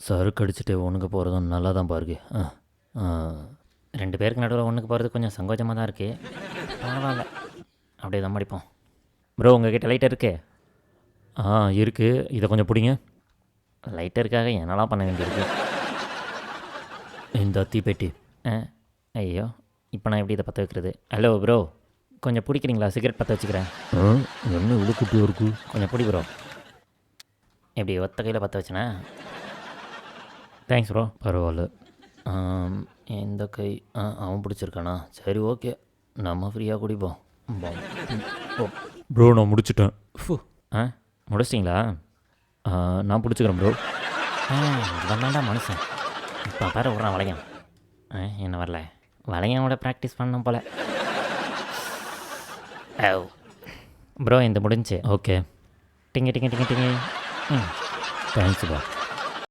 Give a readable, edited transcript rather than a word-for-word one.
சறுக்கு அடிச்சுட்டு ஒன்றுக்கு போகிறதும் நல்லா தான் பாருங்க. 2 பேருக்கு நடுவில் ஒன்றுக்கு போகிறது கொஞ்சம் சங்கோஜமாக தான் இருக்குது. பரவாயில்ல, அப்படியே தான் படிப்போம். ப்ரோ, உங்ககிட்ட லைட்டர் இருக்கே? இருக்குது. இதை கொஞ்சம் பிடிங்க. லைட்டருக்காக என்னெல்லாம் பண்ண வேண்டியிருக்கு. இந்த தீப்பெட்டி. ஐயோ, இப்போ நான் எப்படி இதை பற்ற வைக்கிறது? ஹலோ ப்ரோ, கொஞ்சம் பிடிக்கிறீங்களா? சிகரெட் பற்ற வச்சுக்கிறேன். என்ன இவ்வளோ குட்டியாக இருக்குது? கொஞ்சம் பிடி ப்ரோ. எப்படி ஒத்த கையில் பற்ற வச்சேனா? Thanks bro. பரவாயில்ல. இந்த கை அவன் பிடிச்சிருக்கானா? சரி, ஓகே, நம்ம ஃப்ரீயாக குடிப்போம். ப்ரோ, நான் முடிச்சிட்டேன். முடிச்சிட்டிங்களா? நான் பிடிச்சிக்கிறேன் ப்ரோ. வேண்டாண்டா மனுஷன். இப்போ பாரு விட்றான் வளையம். என்ன வரல, வளையனோட ப்ராக்டிஸ் பண்ணோம் போல். ப்ரோ, இந்த முடிஞ்சு. ஓகே. டிங்க டிங்க டிங்க டிங்க. Thanks bro.